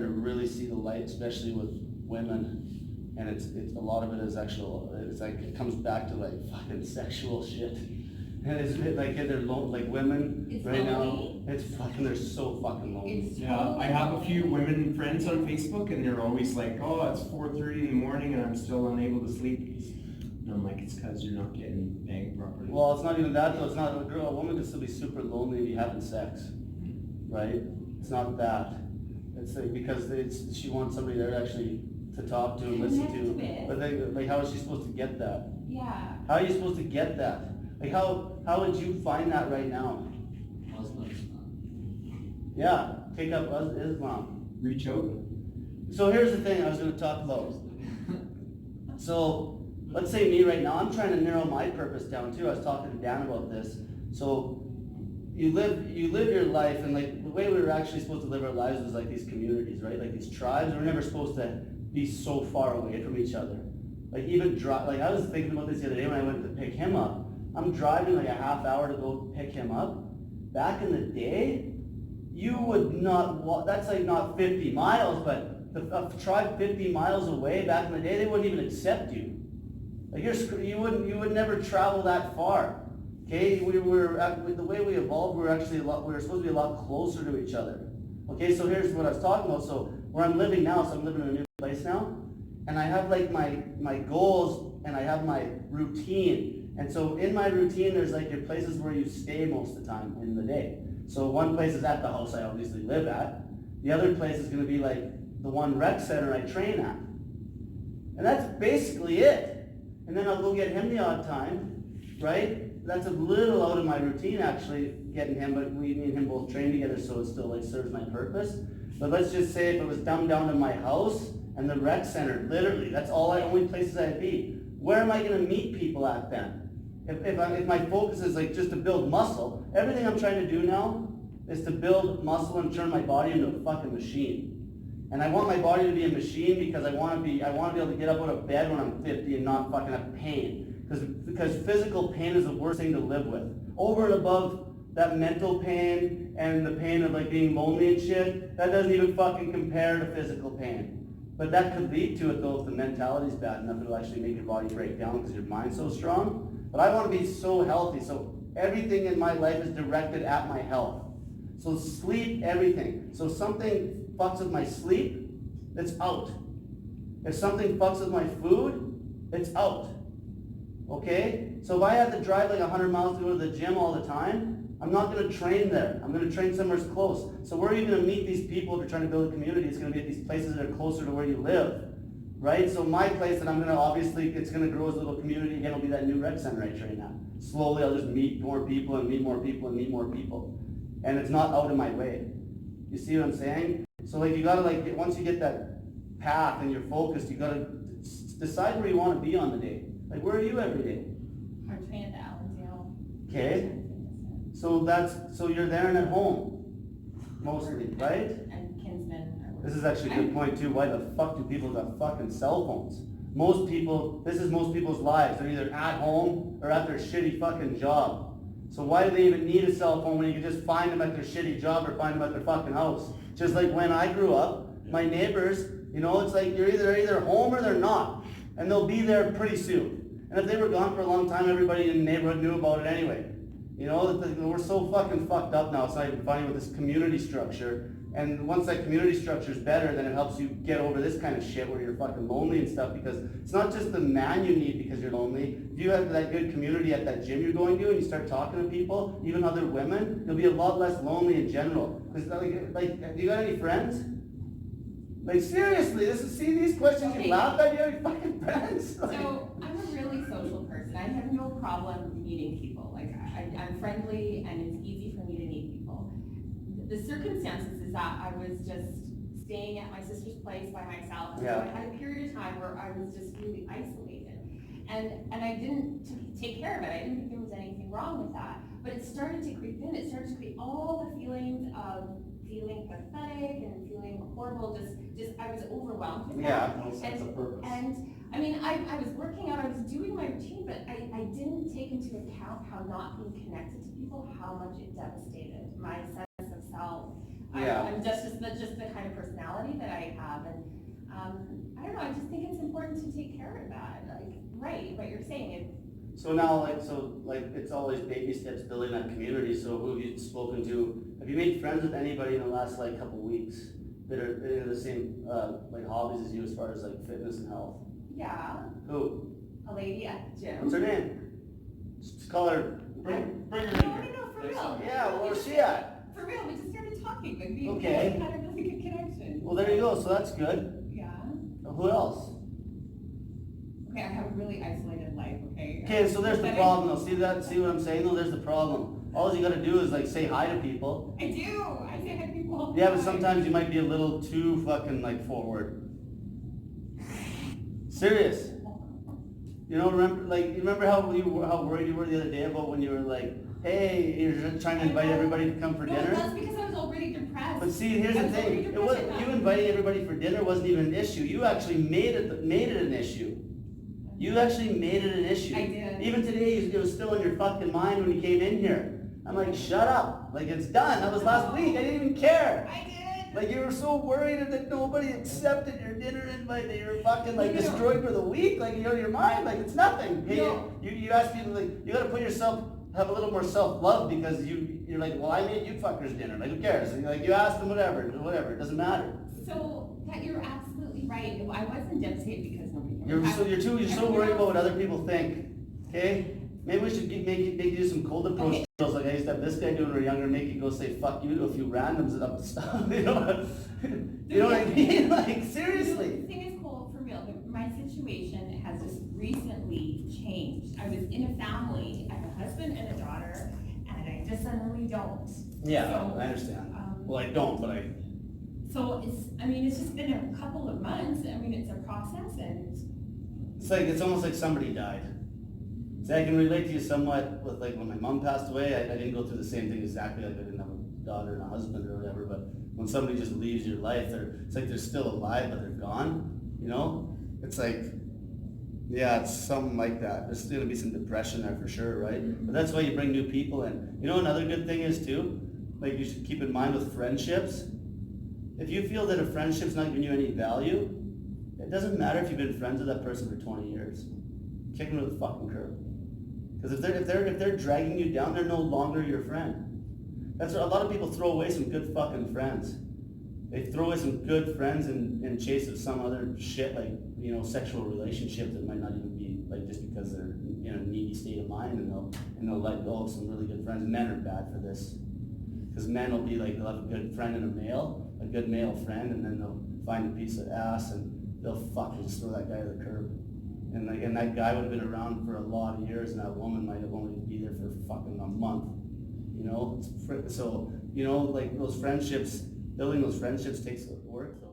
starting to really see the light, especially with women. And it's a lot of it is actual, it's like, it comes back to like fucking sexual shit. And it's like, they're like women It's right lonely. now, it's fucking, they're so fucking lonely. It's Yeah, totally I have a few lonely. women friends on Facebook and they're always like, oh, it's 4:30 in the morning and I'm still unable to sleep. And I'm like, it's cause you're not getting banged properly. Well, it's not even that though, it's not, a woman can still be super lonely and be having sex, right? It's not that. It's like, because she wants somebody there to actually to talk to and listen Connect to. with. But like, how is she supposed to get that? Yeah. How are you supposed to get that? Like, how would you find that right now? Yeah, take up Islam. Reach out. So here's the thing I was gonna talk about. So, let's say me right now, I'm trying to narrow my purpose down too. I was talking to Dan about this. So, you live your life, and like, the way we were actually supposed to live our lives was like these communities, right? Like these tribes. We're never supposed to be so far away from each other. Like even like I was thinking about this the other day when I went to pick him up. I'm driving like a half hour to go pick him up. Back in the day, you would not walk, that's like not 50 miles, but a tribe 50 miles away back in the day, they wouldn't even accept you. Like you would never travel that far. Okay, the way we evolved, we were supposed to be a lot closer to each other. Okay, so here's what I was talking about. So where I'm living now, so I'm living in a new place now, and I have like my goals and I have my routine. And so in my routine, there's like your places where you stay most of the time in the day. So one place is at the house I obviously live at. The other place is going to be like the one rec center I train at. And that's basically it. And then I'll go get him the odd time, right? That's a little out of my routine actually, getting him, but me and him both train together, so it still like serves my purpose. But let's just say if it was dumbed down to my house and the rec center, literally, that's only places I'd be. Where am I going to meet people at then? If my focus is like just to build muscle, everything I'm trying to do now is to build muscle and turn my body into a fucking machine. And I want my body to be a machine because I want to be able to get up out of bed when I'm 50 and not fucking have pain. Because physical pain is the worst thing to live with. Over and above that mental pain and the pain of like being lonely and shit, that doesn't even fucking compare to physical pain. But that could lead to it though if the mentality's bad enough, it'll actually make your body break down because your mind's so strong. But I want to be so healthy, so everything in my life is directed at my health. So sleep, everything. So something fucks with my sleep, it's out. If something fucks with my food, it's out. Okay? So if I have to drive like 100 miles to go to the gym all the time, I'm not going to train there. I'm going to train somewhere close. So where are you going to meet these people if you're trying to build a community? It's going to be at these places that are closer to where you live. Right? So my place that I'm going to, obviously, it's going to grow as a little community. Again, it'll be that new rec center I train at. Slowly, I'll just meet more people and meet more people and meet more people. And it's not out of my way. You see what I'm saying? So like you got to like, once you get that path and you're focused, you got to decide where you want to be on the day. Like where are you every day? I train at the Allendale. Okay. So you're there and at home, mostly, right? And Kinsman. This is actually a good point too. Why the fuck do people have fucking cell phones? This is most people's lives. They're either at home or at their shitty fucking job. So why do they even need a cell phone when you can just find them at their shitty job or find them at their fucking house? Just like when I grew up, my neighbors, it's like you're either home or they're not. And they'll be there pretty soon. And if they were gone for a long time, everybody in the neighborhood knew about it anyway. We're so fucking fucked up now. It's not even funny with this community structure. And once that community structure is better, then it helps you get over this kind of shit where you're fucking lonely and stuff, because it's not just the man you need because you're lonely. If you have that good community at that gym you're going to and you start talking to people, even other women, you'll be a lot less lonely in general. Because like, you got any friends? Like seriously, see these questions you laugh at, you have any fucking friends? So I'm a really social person. I have no problem meeting people. Like I'm friendly and it's easy for me to meet people. The circumstances is that I was just staying at my sister's place by myself. And Yeah. so I had a period of time where I was just really isolated. And I didn't take care of it. I didn't think there was anything wrong with that. But it started to creep in. It started to create all the feelings of feeling pathetic and feeling horrible. Just I was overwhelmed with that. Yeah, no sense of purpose. And I mean, I was working out, I was doing my routine, but I didn't take into account how not being connected to people, how much it devastated my sense of self. Yeah. That's just the kind of personality that I have, and, I don't know, I just think it's important to take care of that, like, right, what you're saying, So now, it's always baby steps building that community, so who have you spoken to? Have you made friends with anybody in the last, couple weeks that are in the same, hobbies as you as far as, fitness and health? yeah, Who? a lady at the gym. What's her name? Just call her. Bring her in No, here. for real. Yeah, where's she at? For real, we just started talking, like, we Okay. had a really good connection. Well, there you go, so that's good. Yeah, Who else? okay, I have a really isolated life, okay? Okay, so there's the But problem though, see what I'm saying though, there's the problem. All you gotta do is say hi to people. I do, I say hi to people all the Yeah, but time. sometimes you might be a little too fucking forward. Serious. You know, remember how worried you were the other day about when you were hey, you're just trying to invite everybody to come for No, dinner? that's because I was already depressed. But see, here's the I was already thing, it depressed wasn't, enough. you inviting everybody for dinner wasn't even an issue, you actually made it an issue. You actually made it an issue. I did. Even today, it was still in your fucking mind when you came in here. I'm like, shut up, it's done, that was last week, I didn't even care. I did. You were so worried that nobody accepted your dinner invite that you were fucking No. destroyed for the week, your mind, it's nothing. Hey, No. you ask people, you gotta put yourself, have a little more self-love because you're well, I made you fuckers dinner, who cares? You asked them whatever, it doesn't matter. So, that you're absolutely right, I wasn't devastated because nobody came. You're so worried about what other people think, okay? Maybe we should make you some cold approach Okay. drills like I used to have this guy do when we were younger, make you go say fuck you to a few randoms up stuff, you know what I mean? Seriously. The thing is, Cole, for real, my situation has just recently changed. I was in a family, I have a husband and a daughter, and I just suddenly don't. Yeah, So, I understand. um, Well, I don't, but I. So it's just been a couple of months, it's a process, and It's almost like somebody died. See, I can relate to you somewhat with when my mom passed away, I didn't go through the same thing exactly, I didn't have a daughter and a husband or whatever, but when somebody just leaves your life, it's they're still alive, but they're gone, you know? Yeah, it's something like that. There's gonna be some depression there for sure, right? But that's why you bring new people in. You know, another good thing is too, you should keep in mind with friendships, if you feel that a friendship's not giving you any value, it doesn't matter if you've been friends with that person for 20 years. Kick them to the fucking curb. Because if they're dragging you down, they're no longer your friend. That's what a lot of people throw away some good fucking friends. They throw away some good friends in chase of some other shit sexual relationship that might not even be just because they're in a needy state of mind, and they'll let go of some really good friends. Men are bad for this. Because men will be they'll have a good friend and a good male friend, and then they'll find a piece of ass and they'll fucking just throw that guy to the curb. And that guy would have been around for a lot of years, and that woman might have only been there for fucking a month. So, those friendships, building those friendships takes work, though.